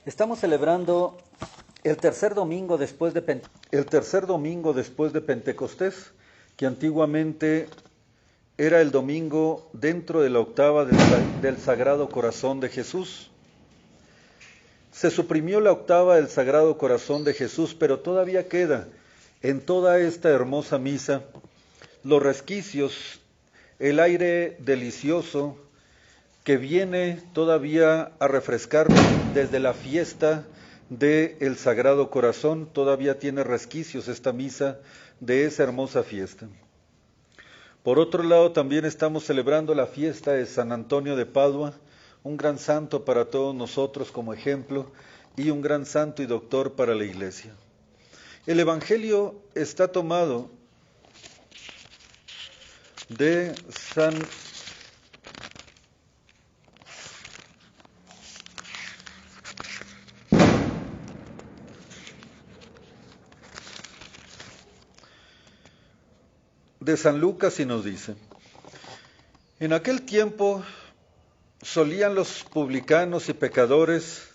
Estamos celebrando el tercer domingo después de Pentecostés, que antiguamente era el domingo dentro de la octava del Sagrado Corazón de Jesús. Se suprimió la octava del Sagrado Corazón de Jesús, pero todavía queda en toda esta hermosa misa los resquicios, el aire delicioso que viene todavía a refrescarnos desde la fiesta del Sagrado Corazón. Todavía tiene resquicios esta misa de esa hermosa fiesta. Por otro lado, también estamos celebrando la fiesta de San Antonio de Padua, un gran santo para todos nosotros como ejemplo y un gran santo y doctor para la Iglesia. El Evangelio está tomado de San Lucas y nos dice: en aquel tiempo solían los publicanos y pecadores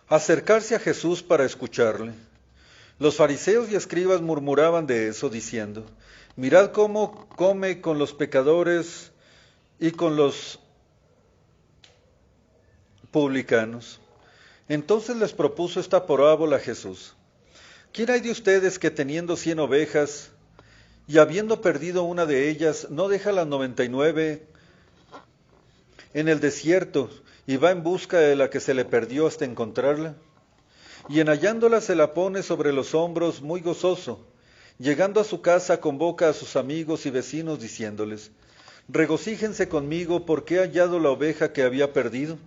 acercarse a Jesús para escucharle. Los fariseos y escribas murmuraban de eso, diciendo: mirad cómo come con los pecadores y con los publicanos. Entonces les propuso esta parábola a Jesús: ¿quién hay de ustedes que teniendo 100 ovejas y habiendo perdido una de ellas, no deja las 99 en el desierto y va en busca de la que se le perdió hasta encontrarla? Y en hallándola se la pone sobre los hombros muy gozoso. Llegando a su casa convoca a sus amigos y vecinos diciéndoles: regocíjense conmigo porque he hallado la oveja que había perdido.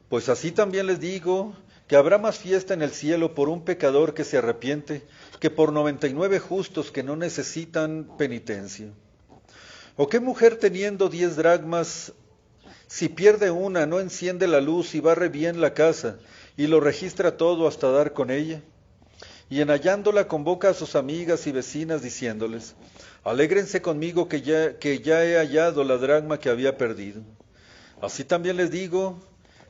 Pues así también les digo que habrá más fiesta en el cielo por un pecador que se arrepiente que por 99 justos que no necesitan penitencia. ¿O qué mujer teniendo 10 dracmas, si pierde una, no enciende la luz y barre bien la casa y lo registra todo hasta dar con ella? Y en hallándola convoca a sus amigas y vecinas diciéndoles: alégrense conmigo que ya he hallado la dracma que había perdido. Así también les digo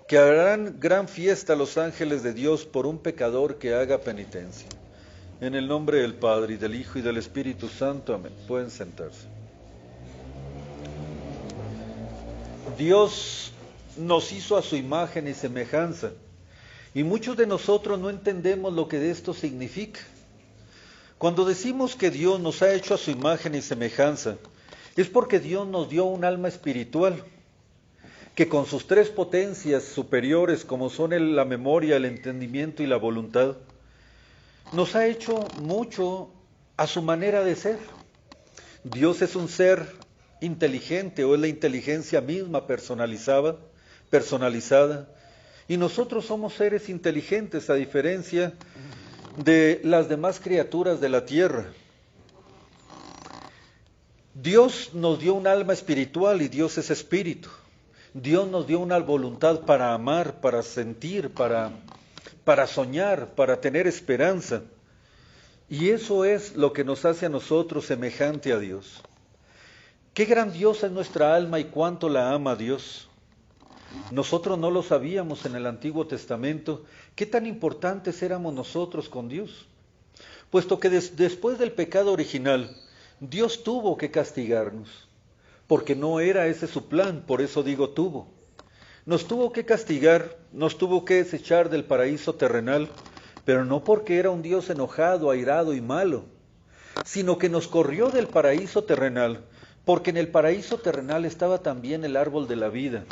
que harán gran fiesta los ángeles de Dios por un pecador que haga penitencia. En el nombre del Padre, y del Hijo, y del Espíritu Santo. Amén. Pueden sentarse. Dios nos hizo a su imagen y semejanza, y muchos de nosotros no entendemos lo que esto significa. Cuando decimos que Dios nos ha hecho a su imagen y semejanza, es porque Dios nos dio un alma espiritual, que con sus 3 potencias superiores, como son la memoria, el entendimiento y la voluntad, nos ha hecho mucho a su manera de ser. Dios es un ser inteligente, o es la inteligencia misma personalizada, y nosotros somos seres inteligentes a diferencia de las demás criaturas de la tierra. Dios nos dio un alma espiritual y Dios es espíritu. Dios nos dio una voluntad para amar, para sentir, para soñar, para tener esperanza. Y eso es lo que nos hace a nosotros semejante a Dios. Qué grandiosa es nuestra alma y cuánto la ama Dios. Nosotros no lo sabíamos en el Antiguo Testamento, qué tan importantes éramos nosotros con Dios. Puesto que después del pecado original, Dios tuvo que castigarnos, porque no era ese su plan, por eso digo tuvo. Nos tuvo que castigar, nos tuvo que desechar del paraíso terrenal, pero no porque era un Dios enojado, airado y malo, sino que nos corrió del paraíso terrenal, porque en el paraíso terrenal estaba también el árbol de la vida.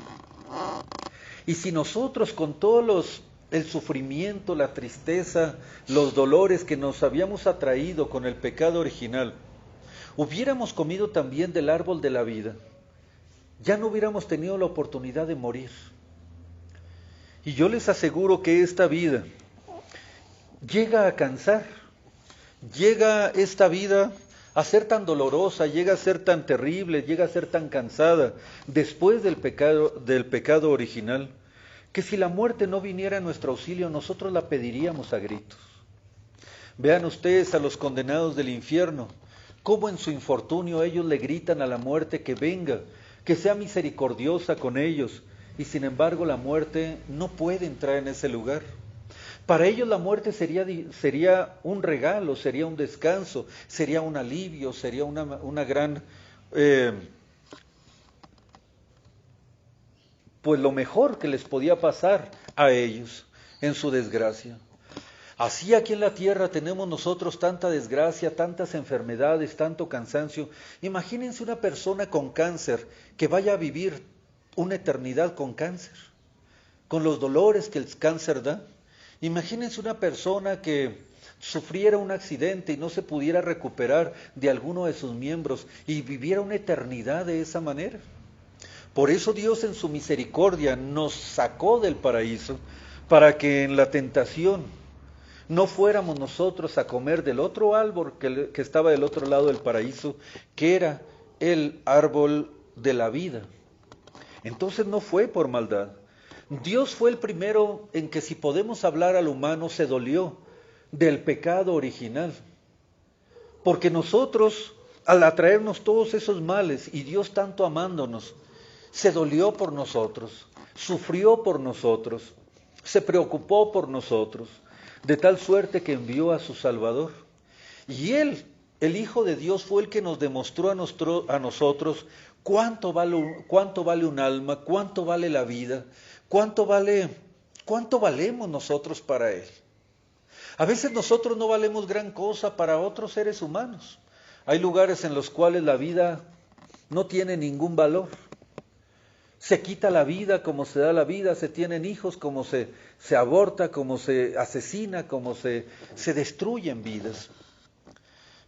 Y si nosotros con todos el sufrimiento, la tristeza, los dolores que nos habíamos atraído con el pecado original, hubiéramos comido también del árbol de la vida, ya no hubiéramos tenido la oportunidad de morir. Y yo les aseguro que esta vida llega a cansar, llega esta vida a ser tan dolorosa, llega a ser tan terrible, llega a ser tan cansada después del pecado original, que si la muerte no viniera a nuestro auxilio, nosotros la pediríamos a gritos. Vean ustedes a los condenados del infierno, cómo en su infortunio ellos le gritan a la muerte que venga, que sea misericordiosa con ellos, y sin embargo la muerte no puede entrar en ese lugar. Para ellos la muerte sería un regalo, sería un descanso, sería un alivio, sería una gran, pues lo mejor que les podía pasar a ellos en su desgracia. Así aquí en la tierra tenemos nosotros tanta desgracia, tantas enfermedades, tanto cansancio. Imagínense una persona con cáncer que vaya a vivir una eternidad con cáncer, con los dolores que el cáncer da. Imagínense una persona que sufriera un accidente y no se pudiera recuperar de alguno de sus miembros y viviera una eternidad de esa manera. Por eso Dios en su misericordia nos sacó del paraíso para que en la tentación no fuéramos nosotros a comer del otro árbol que estaba del otro lado del paraíso, que era el árbol de la vida. Entonces no fue por maldad. Dios fue el primero en que, si podemos hablar al humano, se dolió del pecado original. Porque nosotros, al atraernos todos esos males, y Dios tanto amándonos, se dolió por nosotros, sufrió por nosotros, se preocupó por nosotros, de tal suerte que envió a su Salvador. Y Él, el Hijo de Dios, fue el que nos demostró a nosotros cuánto vale un alma, cuánto vale la vida, cuánto valemos nosotros para Él. A veces nosotros no valemos gran cosa para otros seres humanos. Hay lugares en los cuales la vida no tiene ningún valor. Se quita la vida como se da la vida, se tienen hijos como se aborta, como se asesina, como se destruyen vidas.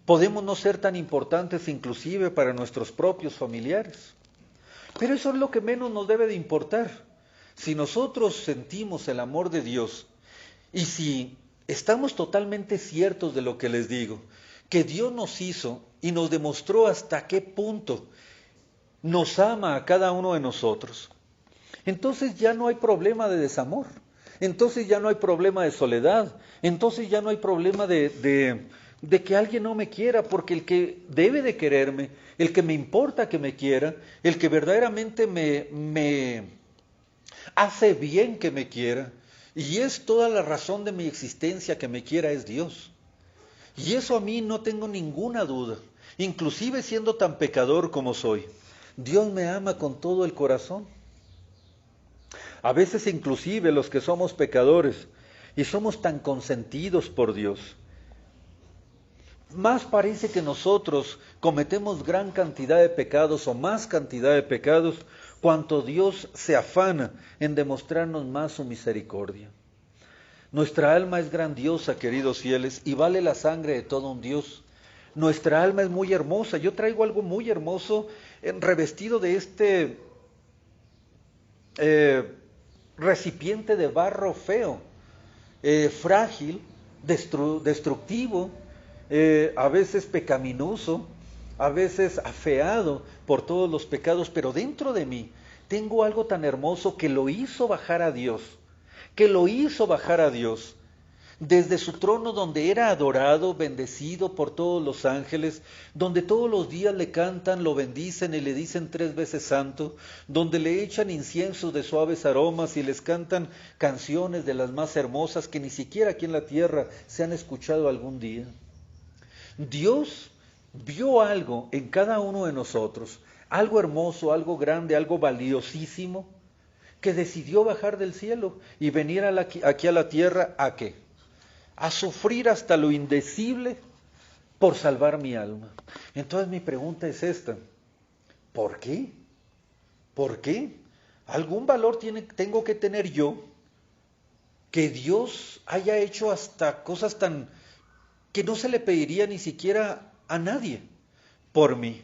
Podemos no ser tan importantes inclusive para nuestros propios familiares. Pero eso es lo que menos nos debe de importar. Si nosotros sentimos el amor de Dios y si estamos totalmente ciertos de lo que les digo, que Dios nos hizo y nos demostró hasta qué punto nos ama a cada uno de nosotros, entonces ya no hay problema de desamor, entonces ya no hay problema de soledad, entonces ya no hay problema de que alguien no me quiera, porque el que debe de quererme, el que me importa que me quiera, el que verdaderamente me hace bien que me quiera, y es toda la razón de mi existencia que me quiera, es Dios. Y eso a mí no tengo ninguna duda, inclusive siendo tan pecador como soy. Dios me ama con todo el corazón. A veces inclusive los que somos pecadores y somos tan consentidos por Dios, más parece que nosotros cometemos gran cantidad de pecados o más cantidad de pecados cuanto Dios se afana en demostrarnos más su misericordia. Nuestra alma es grandiosa, queridos fieles, y vale la sangre de todo un Dios. Nuestra alma es muy hermosa. Yo traigo algo muy hermoso revestido de este recipiente de barro feo, frágil, destructivo, a veces pecaminoso, a veces afeado por todos los pecados, pero dentro de mí tengo algo tan hermoso que lo hizo bajar a Dios, desde su trono donde era adorado, bendecido por todos los ángeles, donde todos los días le cantan, lo bendicen y le dicen 3 veces santo, donde le echan inciensos de suaves aromas y les cantan canciones de las más hermosas que ni siquiera aquí en la tierra se han escuchado algún día. Dios vio algo en cada uno de nosotros, algo hermoso, algo grande, algo valiosísimo, que decidió bajar del cielo y venir aquí a la tierra, ¿a qué? A sufrir hasta lo indecible por salvar mi alma. Entonces mi pregunta es esta: ¿por qué? ¿Por qué? ¿Algún valor tengo que tener yo que Dios haya hecho hasta cosas tan que no se le pediría ni siquiera a nadie por mí?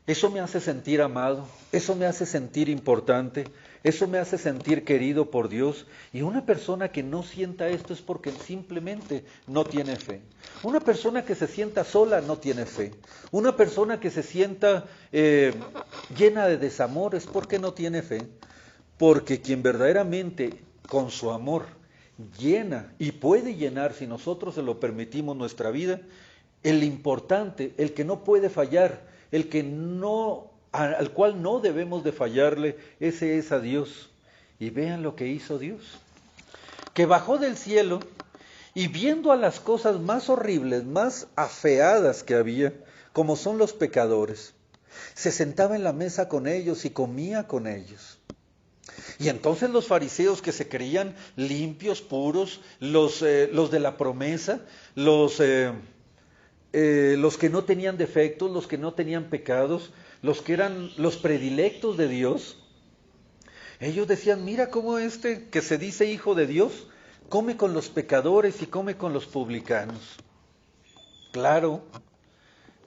Eso me hace sentir amado, eso me hace sentir importante, eso me hace sentir querido por Dios. Y una persona que no sienta esto es porque simplemente no tiene fe. Una persona que se sienta sola no tiene fe. Una persona que se sienta llena de desamor es porque no tiene fe. Porque quien verdaderamente con su amor llena y puede llenar, si nosotros se lo permitimos, nuestra vida, el importante, el que no puede fallar, el que no al cual no debemos de fallarle, ese es a Dios. Y vean lo que hizo Dios, que bajó del cielo y viendo a las cosas más horribles, más afeadas que había, como son los pecadores, se sentaba en la mesa con ellos y comía con ellos. Y entonces los fariseos, que se creían limpios, puros, los de la promesa, los que no tenían defectos, los que no tenían pecados, los que eran los predilectos de Dios, ellos decían, mira cómo este que se dice hijo de Dios come con los pecadores y come con los publicanos. Claro,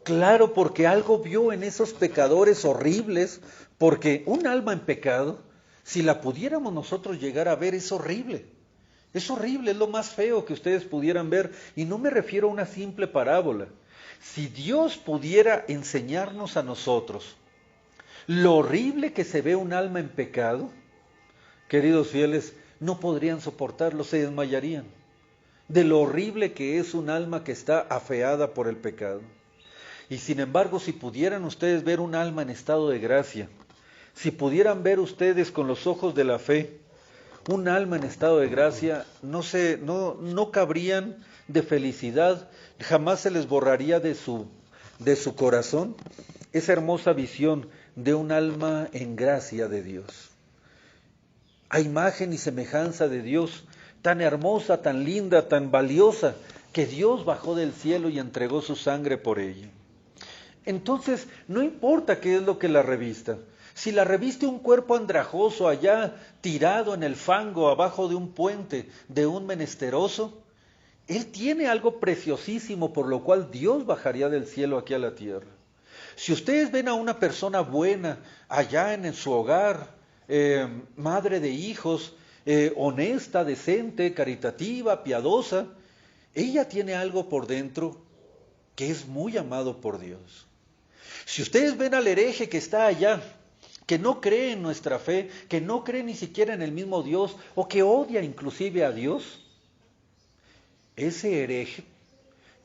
claro, porque algo vio en esos pecadores horribles, porque un alma en pecado, si la pudiéramos nosotros llegar a ver, es horrible. Es horrible, es lo más feo que ustedes pudieran ver, y no me refiero a una simple parábola. Si Dios pudiera enseñarnos a nosotros lo horrible que se ve un alma en pecado, queridos fieles, no podrían soportarlo, se desmayarían de lo horrible que es un alma que está afeada por el pecado. Y sin embargo, si pudieran ustedes ver un alma en estado de gracia, si pudieran ver ustedes con los ojos de la fe un alma en estado de gracia, no cabrían de felicidad, jamás se les borraría de su corazón esa hermosa visión de un alma en gracia de Dios. A imagen y semejanza de Dios, tan hermosa, tan linda, tan valiosa, que Dios bajó del cielo y entregó su sangre por ella. Entonces, no importa qué es lo que la revista. Si la reviste un cuerpo andrajoso allá tirado en el fango abajo de un puente de un menesteroso, él tiene algo preciosísimo por lo cual Dios bajaría del cielo aquí a la tierra. Si ustedes ven a una persona buena allá en su hogar, madre de hijos, honesta, decente, caritativa, piadosa, ella tiene algo por dentro que es muy amado por Dios. Si ustedes ven al hereje que está allá, que no cree en nuestra fe, que no cree ni siquiera en el mismo Dios, o que odia inclusive a Dios, ese hereje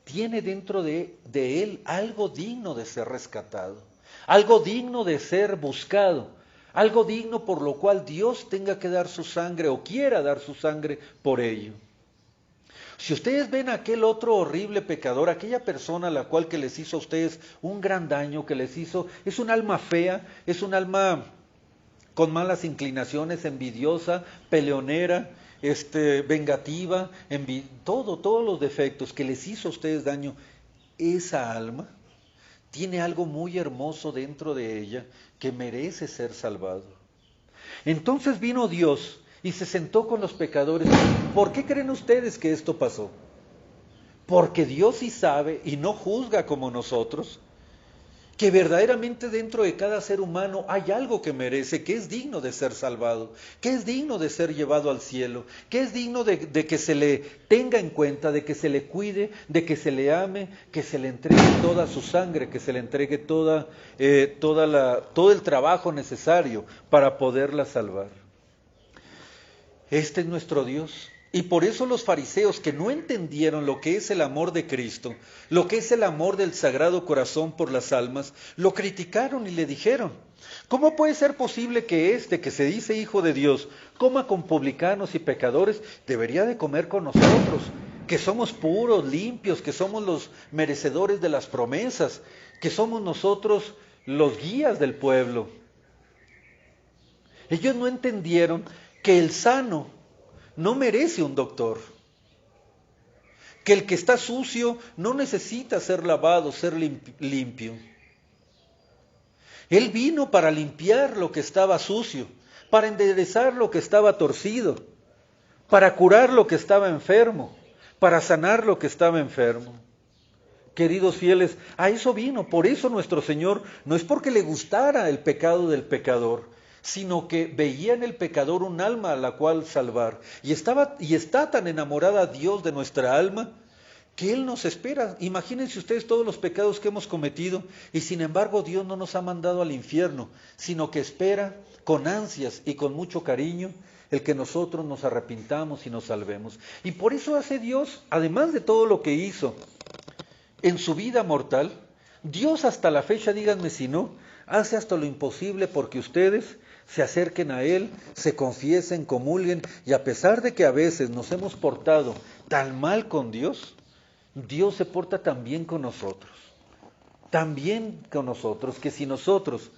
tiene dentro de él algo digno de ser rescatado, algo digno de ser buscado, algo digno por lo cual Dios tenga que dar su sangre o quiera dar su sangre por ello. Si ustedes ven a aquel otro horrible pecador, aquella persona a la cual que les hizo a ustedes un gran daño, que les hizo, es un alma fea, es un alma con malas inclinaciones, envidiosa, peleonera, vengativa, todos los defectos que les hizo a ustedes daño, esa alma tiene algo muy hermoso dentro de ella que merece ser salvado. Entonces vino Dios y se sentó con los pecadores. ¿Por qué creen ustedes que esto pasó? Porque Dios sí sabe y no juzga como nosotros, que verdaderamente dentro de cada ser humano hay algo que merece, que es digno de ser salvado, que es digno de ser llevado al cielo, que es digno de que se le tenga en cuenta, de que se le cuide, de que se le ame, que se le entregue toda su sangre, que se le entregue todo el trabajo necesario para poderla salvar. Este es nuestro Dios. Y por eso los fariseos, que no entendieron lo que es el amor de Cristo, lo que es el amor del Sagrado Corazón por las almas, lo criticaron y le dijeron, ¿cómo puede ser posible que que se dice hijo de Dios, coma con publicanos y pecadores? Debería de comer con nosotros, que somos puros, limpios, que somos los merecedores de las promesas, que somos nosotros los guías del pueblo. Ellos no entendieron que el sano no merece un doctor, que el que está sucio no necesita ser lavado, ser limpio. Él vino para limpiar lo que estaba sucio, para enderezar lo que estaba torcido, para curar lo que estaba enfermo, para sanar lo que estaba enfermo. Queridos fieles, a eso vino. Por eso nuestro Señor no es porque le gustara el pecado del pecador, sino que veía en el pecador un alma a la cual salvar. Y está tan enamorada Dios de nuestra alma, que Él nos espera. Imagínense ustedes todos los pecados que hemos cometido, y sin embargo Dios no nos ha mandado al infierno, sino que espera con ansias y con mucho cariño el que nosotros nos arrepintamos y nos salvemos. Y por eso hace Dios, además de todo lo que hizo en su vida mortal, Dios hasta la fecha, díganme si no, hace hasta lo imposible porque ustedes se acerquen a Él, se confiesen, comulguen, y a pesar de que a veces nos hemos portado tan mal con Dios, Dios se porta tan bien con nosotros, que si nosotros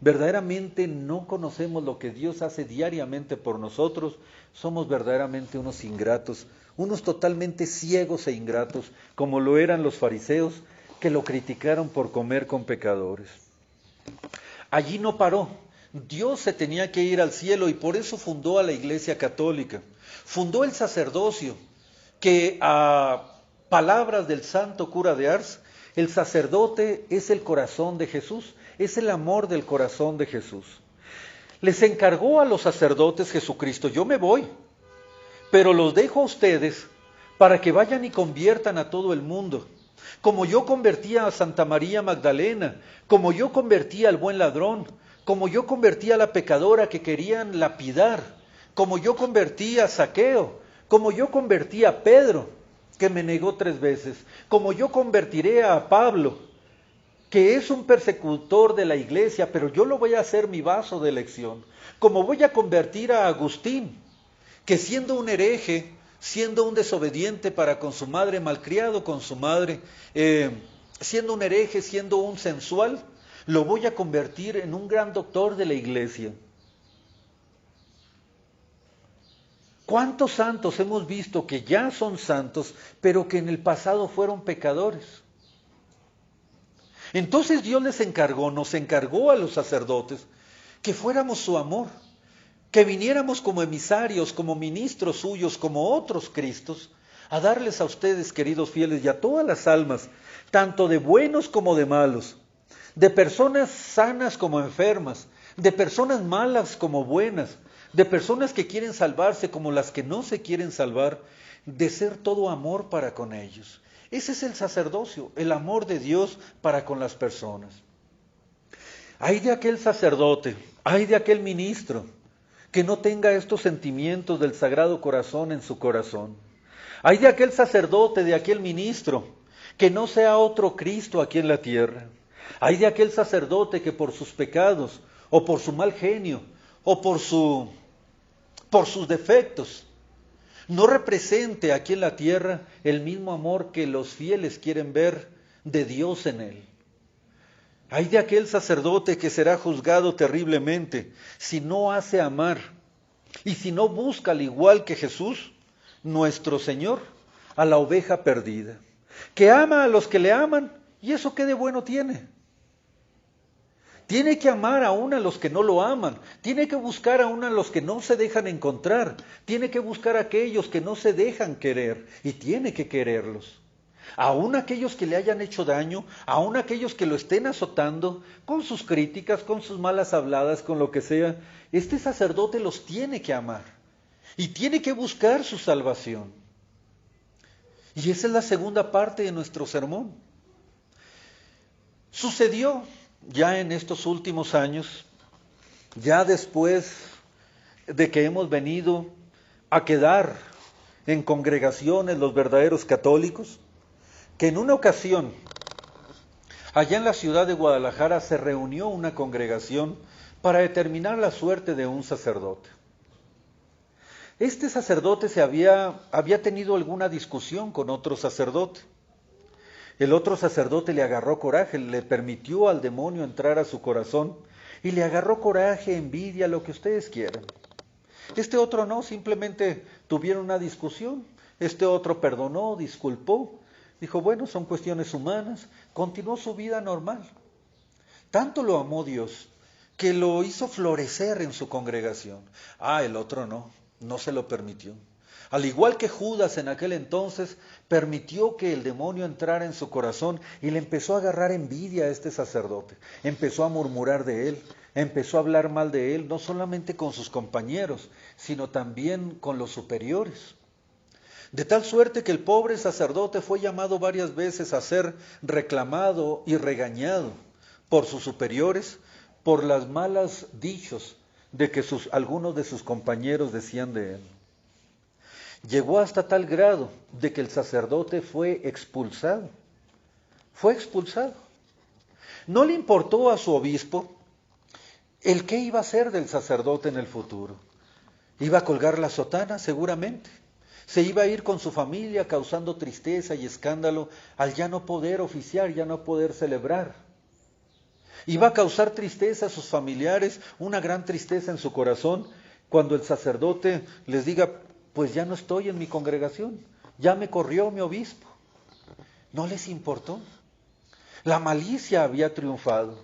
verdaderamente no conocemos lo que Dios hace diariamente por nosotros, somos verdaderamente unos ingratos, unos totalmente ciegos e ingratos, como lo eran los fariseos que lo criticaron por comer con pecadores. Allí no paró. Dios se tenía que ir al cielo y por eso fundó a la Iglesia Católica. Fundó el sacerdocio, que a palabras del santo cura de Ars, el sacerdote es el corazón de Jesús, es el amor del corazón de Jesús. Les encargó a los sacerdotes Jesucristo: yo me voy, pero los dejo a ustedes para que vayan y conviertan a todo el mundo. Como yo convertía a Santa María Magdalena, como yo convertía al buen ladrón, como yo convertí a la pecadora que querían lapidar, como yo convertí a Zaqueo, como yo convertí a Pedro, que me negó 3 veces, como yo convertiré a Pablo, que es un persecutor de la iglesia, pero yo lo voy a hacer mi vaso de elección, como voy a convertir a Agustín, que siendo un hereje, siendo un desobediente para con su madre, malcriado con su madre, siendo un hereje, siendo un sensual, lo voy a convertir en un gran doctor de la iglesia. ¿Cuántos santos hemos visto que ya son santos, pero que en el pasado fueron pecadores? Entonces Dios nos encargó a los sacerdotes que fuéramos su amor, que viniéramos como emisarios, como ministros suyos, como otros Cristos, a darles a ustedes, queridos fieles, y a todas las almas, tanto de buenos como de malos, de personas sanas como enfermas, de personas malas como buenas, de personas que quieren salvarse como las que no se quieren salvar, de ser todo amor para con ellos. Ese es el sacerdocio, el amor de Dios para con las personas. Ay de aquel sacerdote, ay de aquel ministro, que no tenga estos sentimientos del Sagrado Corazón en su corazón. Ay de aquel sacerdote, de aquel ministro, que no sea otro Cristo aquí en la tierra. Ay de aquel sacerdote que por sus pecados, o por su mal genio, o por sus defectos, no represente aquí en la tierra el mismo amor que los fieles quieren ver de Dios en él. Ay de aquel sacerdote que será juzgado terriblemente si no hace amar y si no busca, al igual que Jesús, nuestro Señor, a la oveja perdida, que ama a los que le aman, ¿y eso qué de bueno tiene? Tiene que amar aún a los que no lo aman, tiene que buscar aún a los que no se dejan encontrar, tiene que buscar a aquellos que no se dejan querer y tiene que quererlos. Aún aquellos que le hayan hecho daño, aún aquellos que lo estén azotando, con sus críticas, con sus malas habladas, con lo que sea, este sacerdote los tiene que amar y tiene que buscar su salvación. Y esa es la segunda parte de nuestro sermón. Sucedió ya en estos últimos años, ya después de que hemos venido a quedar en congregaciones los verdaderos católicos, que en una ocasión, allá en la ciudad de Guadalajara, se reunió una congregación para determinar la suerte de un sacerdote. Este sacerdote había tenido alguna discusión con otro sacerdote. El otro sacerdote le agarró coraje, le permitió al demonio entrar a su corazón y le agarró coraje, envidia, lo que ustedes quieran. Este otro no, simplemente tuvieron una discusión. Este otro perdonó, disculpó, dijo, bueno, son cuestiones humanas, continuó su vida normal. Tanto lo amó Dios que lo hizo florecer en su congregación. El otro no se lo permitió. Al igual que Judas en aquel entonces, permitió que el demonio entrara en su corazón y le empezó a agarrar envidia a este sacerdote. Empezó a murmurar de él, empezó a hablar mal de él, no solamente con sus compañeros, sino también con los superiores. De tal suerte que el pobre sacerdote fue llamado varias veces a ser reclamado y regañado por sus superiores, por las malas dichos de que algunos de sus compañeros decían de él. Llegó hasta tal grado de que el sacerdote fue expulsado. Fue expulsado. No le importó a su obispo el qué iba a hacer del sacerdote en el futuro. Iba a colgar la sotana, seguramente. Se iba a ir con su familia causando tristeza y escándalo al ya no poder oficiar, ya no poder celebrar. Iba a causar tristeza a sus familiares, una gran tristeza en su corazón, cuando el sacerdote les diga, pues ya no estoy en mi congregación, ya me corrió mi obispo. No les importó. La malicia había triunfado.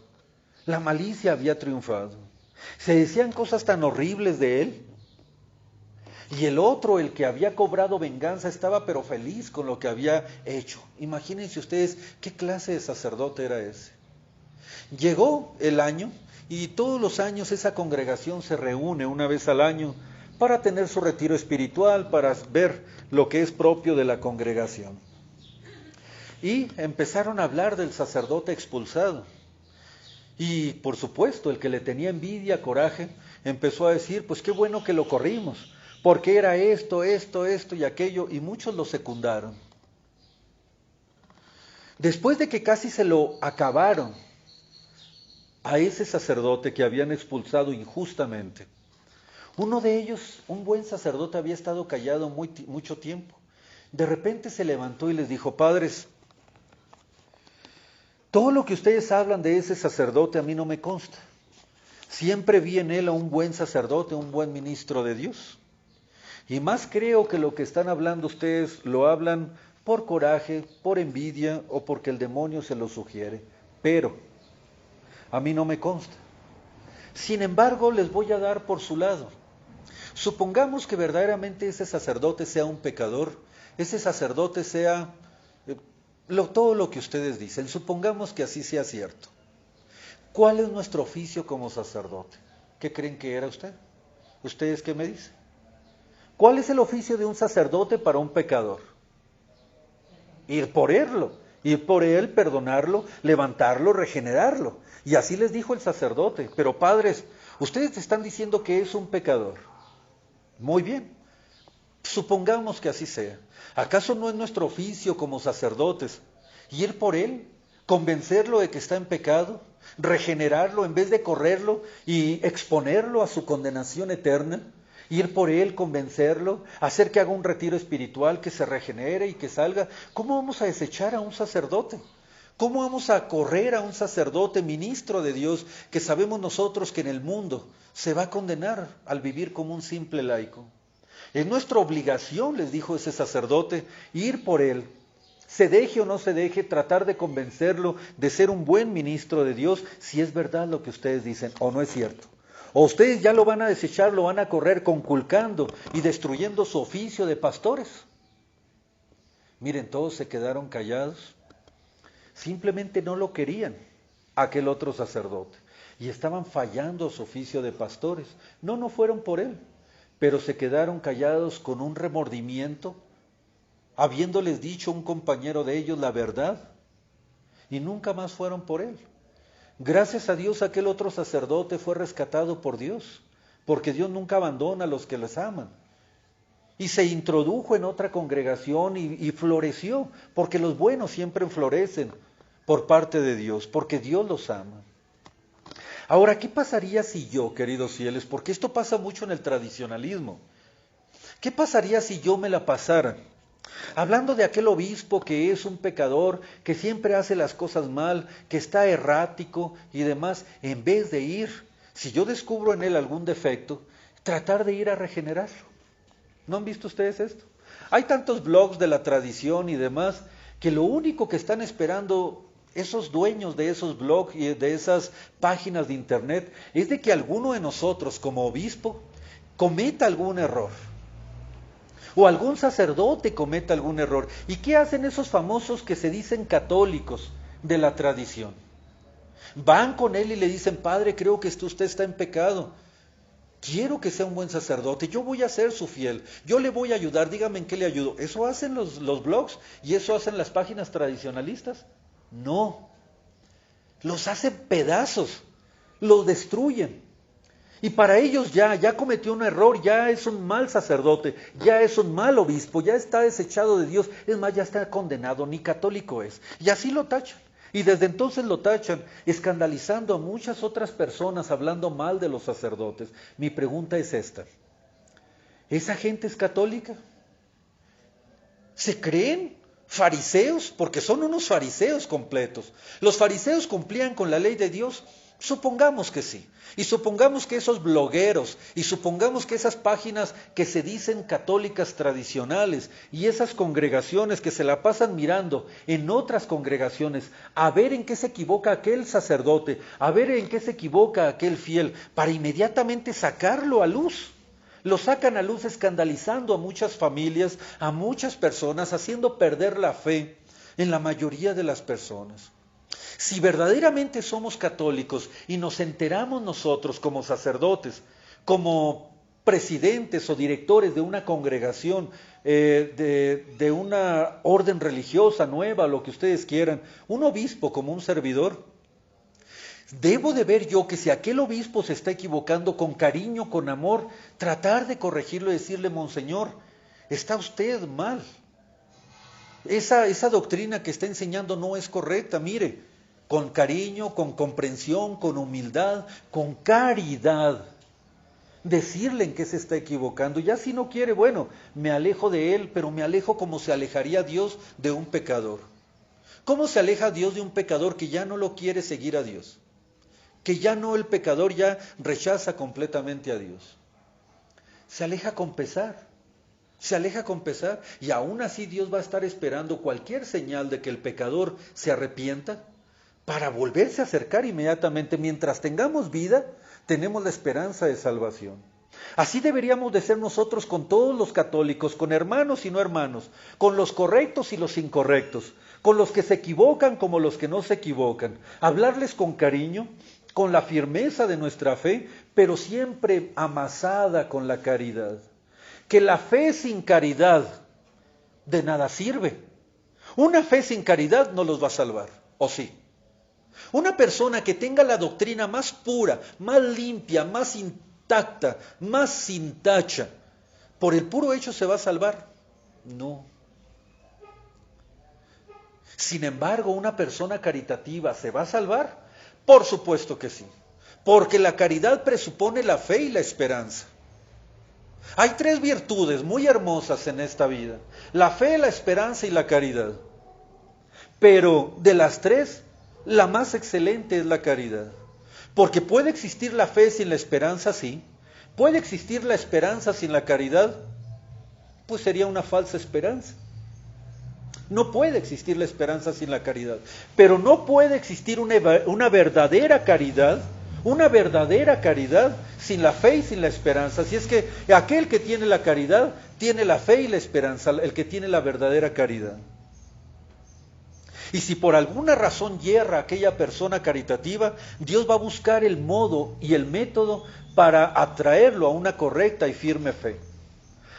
La malicia había triunfado. Se decían cosas tan horribles de él. Y el otro, el que había cobrado venganza, estaba pero feliz con lo que había hecho. Imagínense ustedes qué clase de sacerdote era ese. Llegó el año y todos los años esa congregación se reúne una vez al año para tener su retiro espiritual, para ver lo que es propio de la congregación. Y empezaron a hablar del sacerdote expulsado. Y por supuesto, el que le tenía envidia, coraje, empezó a decir, pues qué bueno que lo corrimos, porque era esto y aquello, y muchos lo secundaron. Después de que casi se lo acabaron a ese sacerdote que habían expulsado injustamente, uno de ellos, un buen sacerdote, había estado callado mucho tiempo. De repente se levantó y les dijo, padres, todo lo que ustedes hablan de ese sacerdote a mí no me consta. Siempre vi en él a un buen sacerdote, un buen ministro de Dios. Y más creo que lo que están hablando ustedes lo hablan por coraje, por envidia o porque el demonio se lo sugiere. Pero a mí no me consta. Sin embargo, les voy a dar por su lado. Supongamos que verdaderamente ese sacerdote sea un pecador, ese sacerdote sea todo lo que ustedes dicen. Supongamos que así sea cierto. ¿Cuál es nuestro oficio como sacerdote? ¿Qué creen que era usted? ¿Ustedes qué me dicen? ¿Cuál es el oficio de un sacerdote para un pecador? Ir por él, perdonarlo, levantarlo, regenerarlo. Y así les dijo el sacerdote. Pero padres, ustedes están diciendo que es un pecador. Muy bien, supongamos que así sea. ¿Acaso no es nuestro oficio como sacerdotes ir por él, convencerlo de que está en pecado, regenerarlo en vez de correrlo y exponerlo a su condenación eterna? Ir por él, convencerlo, hacer que haga un retiro espiritual, que se regenere y que salga. ¿Cómo vamos a desechar a un sacerdote? ¿Cómo vamos a correr a un sacerdote, ministro de Dios, que sabemos nosotros que en el mundo se va a condenar al vivir como un simple laico? Es nuestra obligación, les dijo ese sacerdote, ir por él. Se deje o no se deje, tratar de convencerlo de ser un buen ministro de Dios, si es verdad lo que ustedes dicen o no es cierto. O ustedes ya lo van a desechar, lo van a correr conculcando y destruyendo su oficio de pastores. Miren, todos se quedaron callados. Simplemente no lo querían, aquel otro sacerdote. Y estaban fallando su oficio de pastores. No fueron por él, pero se quedaron callados con un remordimiento, habiéndoles dicho un compañero de ellos la verdad, y nunca más fueron por él. Gracias a Dios aquel otro sacerdote fue rescatado por Dios, porque Dios nunca abandona a los que les aman. Y se introdujo en otra congregación y floreció, porque los buenos siempre florecen por parte de Dios, porque Dios los ama. Ahora, ¿qué pasaría si yo, queridos fieles, porque esto pasa mucho en el tradicionalismo, qué pasaría si yo me la pasara hablando de aquel obispo que es un pecador, que siempre hace las cosas mal, que está errático y demás, en vez de ir, si yo descubro en él algún defecto, tratar de ir a regenerarlo? ¿No han visto ustedes esto? Hay tantos blogs de la tradición y demás, que lo único que están esperando esos dueños de esos blogs y de esas páginas de internet es de que alguno de nosotros como obispo cometa algún error. O algún sacerdote cometa algún error. ¿Y qué hacen esos famosos que se dicen católicos de la tradición? Van con él y le dicen, padre, creo que usted está en pecado. Quiero que sea un buen sacerdote, yo voy a ser su fiel, yo le voy a ayudar, dígame en qué le ayudo. ¿Eso hacen los blogs y eso hacen las páginas tradicionalistas? No, los hacen pedazos, los destruyen. Y para ellos ya cometió un error, ya es un mal sacerdote, ya es un mal obispo, ya está desechado de Dios, es más, ya está condenado, ni católico es. Y así lo tachan. Y desde entonces lo tachan, escandalizando a muchas otras personas, hablando mal de los sacerdotes. Mi pregunta es esta: ¿esa gente es católica? ¿Se creen fariseos? Porque son unos fariseos completos. ¿Los fariseos cumplían con la ley de Dios? Supongamos que sí. Y supongamos que esos blogueros, y supongamos que esas páginas que se dicen católicas tradicionales, y esas congregaciones que se la pasan mirando en otras congregaciones, a ver en qué se equivoca aquel sacerdote, a ver en qué se equivoca aquel fiel, para inmediatamente sacarlo a luz. Lo sacan a luz escandalizando a muchas familias, a muchas personas, haciendo perder la fe en la mayoría de las personas. Si verdaderamente somos católicos y nos enteramos nosotros como sacerdotes, como presidentes o directores de una congregación, de una orden religiosa nueva, lo que ustedes quieran, un obispo como un servidor, debo de ver yo que si aquel obispo se está equivocando, con cariño, con amor, tratar de corregirlo y decirle: Monseñor, está usted mal. Esa doctrina que está enseñando no es correcta, mire, con cariño, con comprensión, con humildad, con caridad, decirle en qué se está equivocando. Ya si no quiere, bueno, me alejo de él, pero me alejo como se alejaría Dios de un pecador. ¿Cómo se aleja Dios de un pecador que ya no lo quiere seguir a Dios? Que ya no, el pecador ya rechaza completamente a Dios. Se aleja con pesar. Se aleja con pesar, y aún así Dios va a estar esperando cualquier señal de que el pecador se arrepienta para volverse a acercar inmediatamente. Mientras tengamos vida, tenemos la esperanza de salvación. Así deberíamos de ser nosotros con todos los católicos, con hermanos y no hermanos, con los correctos y los incorrectos, con los que se equivocan como los que no se equivocan. Hablarles con cariño, con la firmeza de nuestra fe, pero siempre amasada con la caridad. Que la fe sin caridad de nada sirve. Una fe sin caridad no los va a salvar, ¿o sí? Una persona que tenga la doctrina más pura, más limpia, más intacta, más sin tacha, ¿por el puro hecho se va a salvar? No. Sin embargo, ¿una persona caritativa se va a salvar? Por supuesto que sí, porque la caridad presupone la fe y la esperanza. Hay tres virtudes muy hermosas en esta vida: la fe, la esperanza y la caridad. Pero de las tres, la más excelente es la caridad. Porque puede existir la fe sin la esperanza, sí. Puede existir la esperanza sin la caridad, pues sería una falsa esperanza. No puede existir la esperanza sin la caridad. Pero no puede existir una verdadera caridad sin la fe y sin la esperanza. Así es que aquel que tiene la caridad tiene la fe y la esperanza, el que tiene la verdadera caridad. Y si por alguna razón yerra aquella persona caritativa, Dios va a buscar el modo y el método para atraerlo a una correcta y firme fe.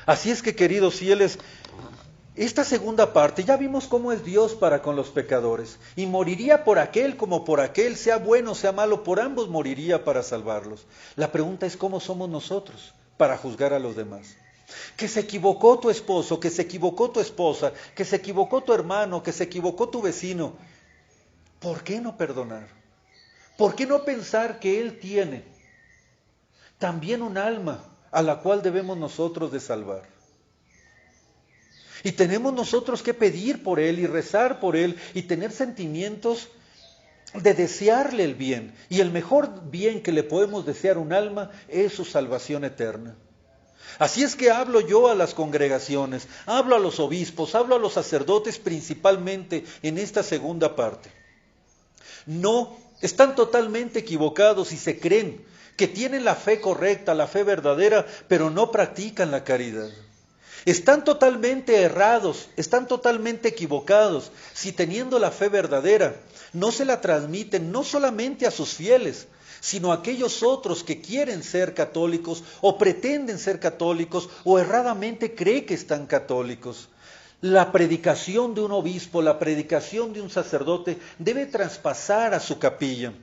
Así es que, queridos fieles, esta segunda parte, ya vimos cómo es Dios para con los pecadores, y moriría por aquel como por aquel, sea bueno, sea malo, por ambos moriría para salvarlos. La pregunta es: ¿cómo somos nosotros para juzgar a los demás? Que se equivocó tu esposo, que se equivocó tu esposa, que se equivocó tu hermano, que se equivocó tu vecino. ¿Por qué no perdonar? ¿Por qué no pensar que él tiene también un alma a la cual debemos nosotros de salvar? Y tenemos nosotros que pedir por él y rezar por él y tener sentimientos de desearle el bien. Y el mejor bien que le podemos desear a un alma es su salvación eterna. Así es que hablo yo a las congregaciones, hablo a los obispos, hablo a los sacerdotes principalmente en esta segunda parte. No, están totalmente equivocados y se creen que tienen la fe correcta, la fe verdadera, pero no practican la caridad. Están totalmente errados, están totalmente equivocados si teniendo la fe verdadera no se la transmiten no solamente a sus fieles, sino a aquellos otros que quieren ser católicos o pretenden ser católicos o erradamente creen que están católicos. La predicación de un obispo, la predicación de un sacerdote debe traspasar a su capilla,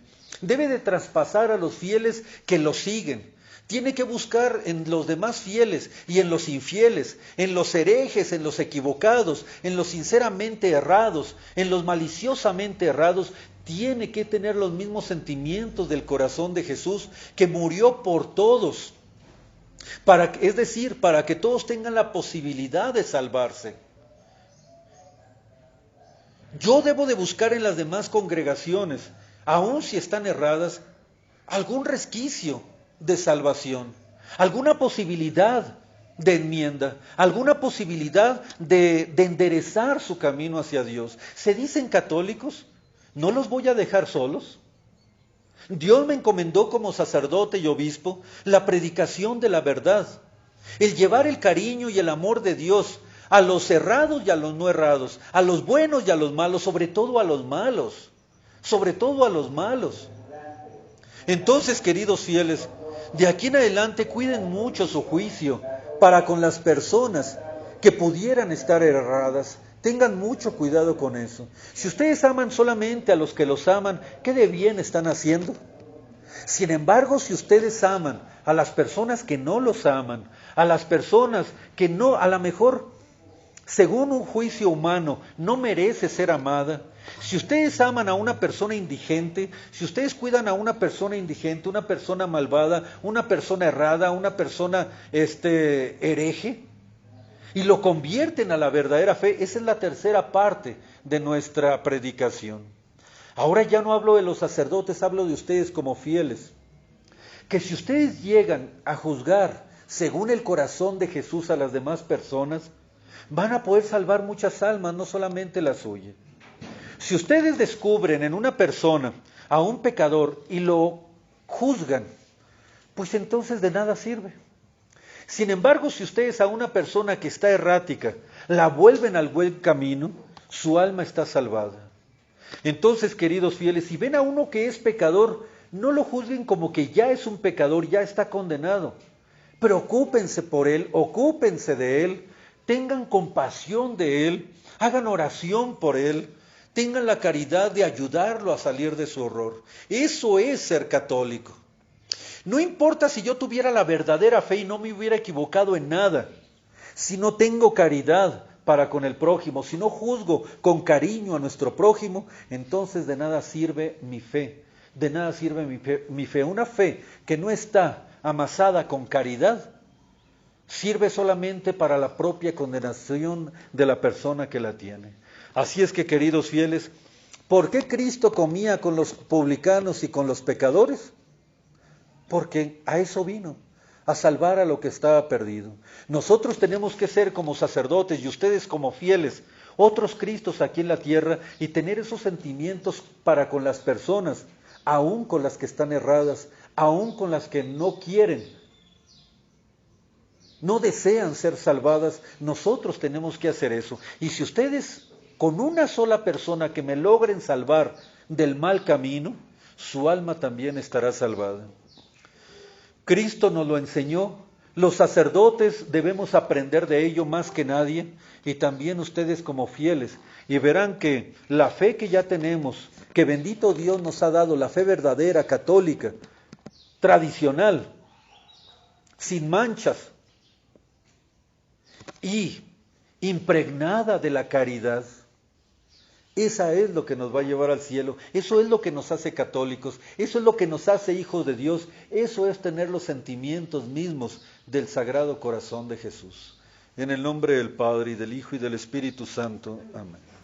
debe de traspasar a los fieles que lo siguen. Tiene que buscar en los demás fieles y en los infieles, en los herejes, en los equivocados, en los sinceramente errados, en los maliciosamente errados. Tiene que tener los mismos sentimientos del corazón de Jesús, que murió por todos, es decir, para que todos tengan la posibilidad de salvarse. Yo debo de buscar en las demás congregaciones, aun si están erradas, algún resquicio de salvación, alguna posibilidad de enmienda, alguna posibilidad de enderezar su camino hacia Dios. ¿Se dicen católicos? ¿No los voy a dejar solos? Dios me encomendó como sacerdote y obispo la predicación de la verdad, el llevar el cariño y el amor de Dios a los errados y a los no errados, a los buenos y a los malos, sobre todo a los malos, sobre todo a los malos. Entonces, queridos fieles, de aquí en adelante cuiden mucho su juicio para con las personas que pudieran estar erradas. Tengan mucho cuidado con eso. Si ustedes aman solamente a los que los aman, ¿qué de bien están haciendo? Sin embargo, si ustedes aman a las personas que no los aman, a las personas que no, a lo mejor, según un juicio humano, no merece ser amada, si ustedes aman a una persona indigente, si ustedes cuidan a una persona indigente, una persona malvada, una persona errada, una persona hereje, y lo convierten a la verdadera fe, esa es la tercera parte de nuestra predicación. Ahora ya no hablo de los sacerdotes, hablo de ustedes como fieles. Que si ustedes llegan a juzgar según el corazón de Jesús a las demás personas, van a poder salvar muchas almas, no solamente la suya. Si ustedes descubren en una persona a un pecador y lo juzgan, pues entonces de nada sirve. Sin embargo, si ustedes a una persona que está errática la vuelven al buen camino, su alma está salvada. Entonces, queridos fieles, si ven a uno que es pecador, no lo juzguen como que ya es un pecador, ya está condenado. Preocúpense por él, ocúpense de él, tengan compasión de él, hagan oración por él, tengan la caridad de ayudarlo a salir de su horror. Eso es ser católico. No importa si yo tuviera la verdadera fe y no me hubiera equivocado en nada, si no tengo caridad para con el prójimo, si no juzgo con cariño a nuestro prójimo, entonces de nada sirve mi fe, de nada sirve mi fe. Una fe que no está amasada con caridad, sirve solamente para la propia condenación de la persona que la tiene. Así es que, queridos fieles, ¿por qué Cristo comía con los publicanos y con los pecadores? Porque a eso vino, a salvar a lo que estaba perdido. Nosotros tenemos que ser como sacerdotes y ustedes como fieles, otros Cristos aquí en la tierra, y tener esos sentimientos para con las personas, aún con las que están erradas, aún con las que no quieren, no desean ser salvadas. Nosotros tenemos que hacer eso. Y si ustedes, con una sola persona que me logren salvar del mal camino, su alma también estará salvada. Cristo nos lo enseñó, los sacerdotes debemos aprender de ello más que nadie, y también ustedes como fieles, y verán que la fe que ya tenemos, que bendito Dios nos ha dado, la fe verdadera, católica, tradicional, sin manchas, y impregnada de la caridad, esa es lo que nos va a llevar al cielo, eso es lo que nos hace católicos, eso es lo que nos hace hijos de Dios, eso es tener los sentimientos mismos del Sagrado Corazón de Jesús. En el nombre del Padre, y del Hijo, y del Espíritu Santo. Amén.